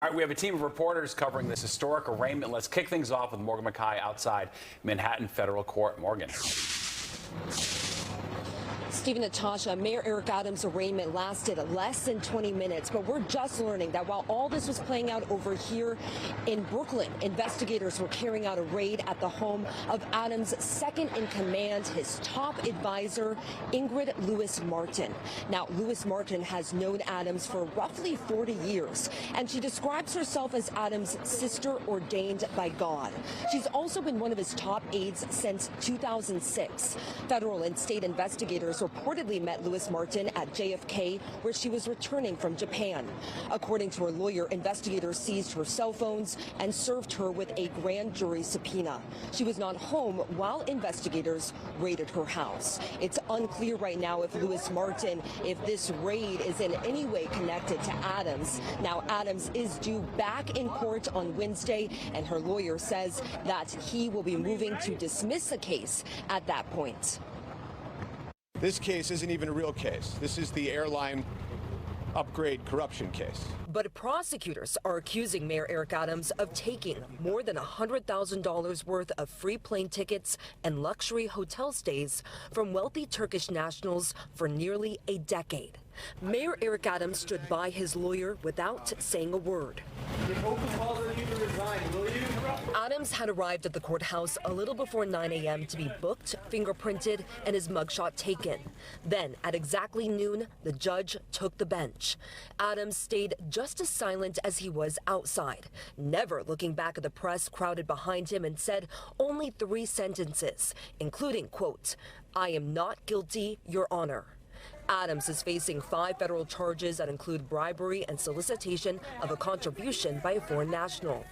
All right, we have a team of reporters covering this historic arraignment. Let's kick things off with Morgan McKay outside Manhattan Federal Court. Morgan. Stephen, Natasha, Mayor Eric Adams' arraignment lasted less than 20 minutes, but we're just learning that while all this was playing out over here in Brooklyn, investigators were carrying out a raid at the home of Adams' second in command, his top advisor, Ingrid Lewis-Martin. Now, Lewis-Martin has known Adams for roughly 40 years, and she describes herself as Adams' sister ordained by God. She's also been one of his top aides since 2006. Federal and state investigators reportedly met Lewis-Martin at JFK, where she was returning from Japan. According to her lawyer, investigators seized her cell phones and served her with a grand jury subpoena. She was not home while investigators raided her house. It's unclear right now if Lewis-Martin, if this raid is in any way connected to Adams. Now, Adams is due back in court on Wednesday, and her lawyer says that he will be moving to dismiss the case at that point. This case isn't even a real case. This is the airline upgrade corruption case. But prosecutors are accusing Mayor Eric Adams of taking more than $100,000 worth of free plane tickets and luxury hotel stays from wealthy Turkish nationals for nearly a decade. Mayor Eric Adams stood by his lawyer without saying a word. Adams had arrived at the courthouse a little before 9 a.m. to be booked, fingerprinted, and his mugshot taken. Then, at exactly noon, the judge took the bench. Adams stayed just as silent as he was outside, never looking back at the press crowded behind him, and said only 3 sentences, including, quote, "I am not guilty, Your Honor." Adams is facing 5 federal charges that include bribery and solicitation of a contribution by a foreign national.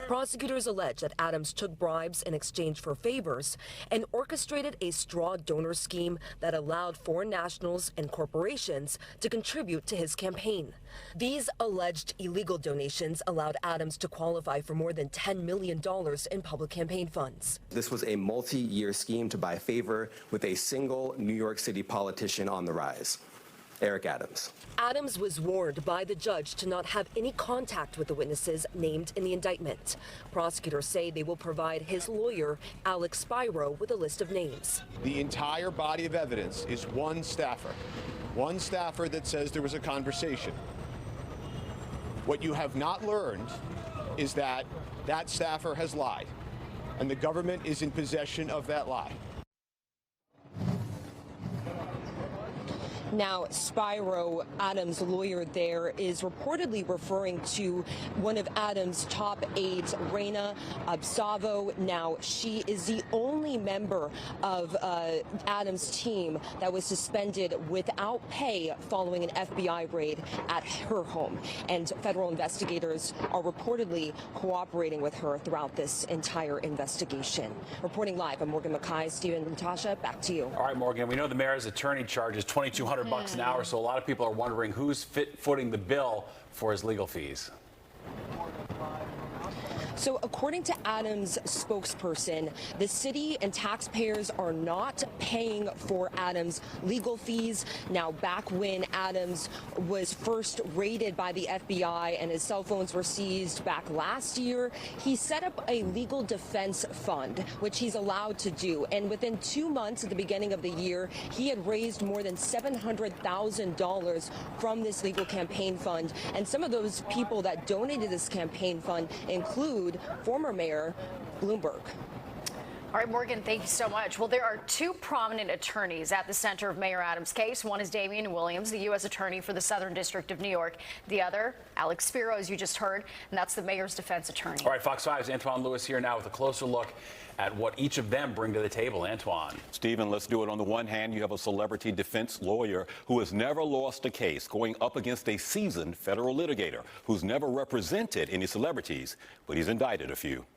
Prosecutors allege that Adams took bribes in exchange for favors and orchestrated a straw donor scheme that allowed foreign nationals and corporations to contribute to his campaign. These alleged illegal donations allowed Adams to qualify for more than $10 million in public campaign funds. This was a multi-year scheme to buy favor with a single New York City politician on the rise, Eric Adams. Adams was warned by the judge to not have any contact with the witnesses named in the indictment. Prosecutors say they will provide his lawyer, Alex Spiro, with a list of names. The entire body of evidence is one staffer that says there was a conversation. What you have not learned is that that staffer has lied, and the government is in possession of that lie. Now, Spiro, Adams' lawyer there, is reportedly referring to one of Adams' top aides, Reina Absavo. Now, she is the only member of Adams' team that was suspended without pay following an FBI raid at her home. And federal investigators are reportedly cooperating with her throughout this entire investigation. Reporting live, I'm Morgan McKay. Stephen, Natasha, back to you. All right, Morgan, we know the mayor's attorney charges $2,200 an hour, so a lot of people are wondering who's footing the bill for his legal fees. So according to Adams' spokesperson, the city and taxpayers are not paying for Adams' legal fees. Now, back when Adams was first raided by the FBI and his cell phones were seized back last year, he set up a legal defense fund, which he's allowed to do. And within 2 months at the beginning of the year, he had raised more than $700,000 from this legal campaign fund. And some of those people that donated this campaign fund include former Mayor Bloomberg. All right, Morgan, thank you so much. Well, there are 2 prominent attorneys at the center of Mayor Adams' case. One is Damian Williams, the U.S. Attorney for the Southern District of New York. The other, Alex Spiro, as you just heard, and that's the mayor's defense attorney. All right, Fox 5's Antwan Lewis here now with a closer look at what each of them bring to the table. Antwan. Stephen, let's do it. On the one hand, you have a celebrity defense lawyer who has never lost a case, going up against a seasoned federal litigator who's never represented any celebrities, but he's indicted a few.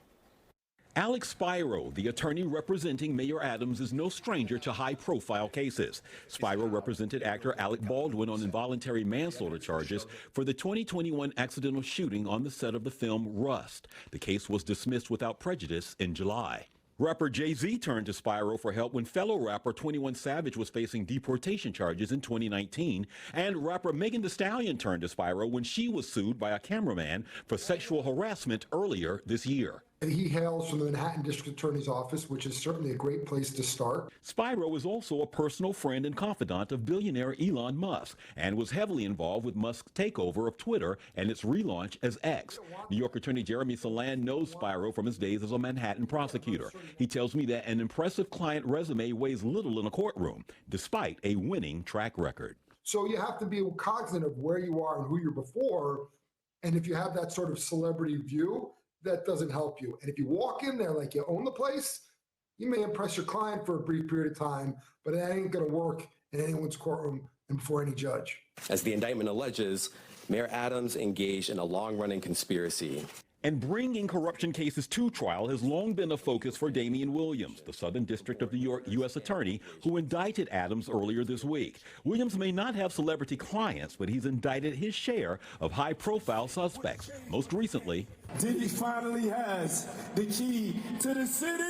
Alex Spiro, the attorney representing Mayor Adams, is no stranger to high-profile cases. Spiro represented actor Alec Baldwin on involuntary manslaughter charges for the 2021 accidental shooting on the set of the film Rust. The case was dismissed without prejudice in July. Rapper Jay-Z turned to Spyro for help when fellow rapper 21 Savage was facing deportation charges in 2019. And rapper Megan Thee Stallion turned to Spyro when she was sued by a cameraman for sexual harassment earlier this year. He hails from the Manhattan District Attorney's Office, which is certainly a great place to start. Spyro is also a personal friend and confidant of billionaire Elon Musk and was heavily involved with Musk's takeover of Twitter and its relaunch as X. New York Attorney Jeremy Salan knows Spyro from his days as a Manhattan prosecutor. He tells me that an impressive client resume weighs little in a courtroom, despite a winning track record. So you have to be cognizant of where you are and who you're before. And if you have that sort of celebrity view, that doesn't help you. And if you walk in there like you own the place, you may impress your client for a brief period of time, but that ain't going to work in anyone's courtroom and before any judge. As the indictment alleges, Mayor Adams engaged in a long-running conspiracy. And bringing corruption cases to trial has long been a focus for Damian Williams, the Southern District of New York U.S. Attorney who indicted Adams earlier this week. Williams may not have celebrity clients, but he's indicted his share of high-profile suspects. Most recently, Diddy finally has the key to the city.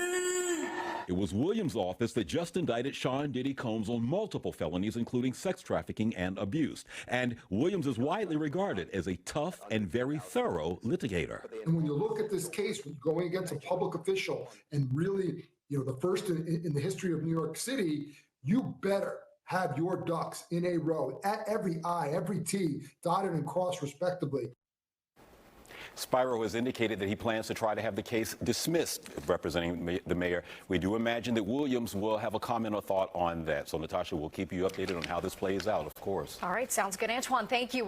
It was Williams' office that just indicted Sean Diddy Combs on multiple felonies, including sex trafficking and abuse. And Williams is widely regarded as a tough and very thorough litigator. And when you look at this case, when you're going against a public official and really, the first in the history of New York City, you better have your ducks in a row, at every I, every T, dotted and crossed respectively. Spyro has indicated that he plans to try to have the case dismissed representing the mayor. We do imagine that Williams will have a comment or thought on that. So, Natasha, we'll keep you updated on how this plays out, of course. All right, sounds good. Antwan, thank you.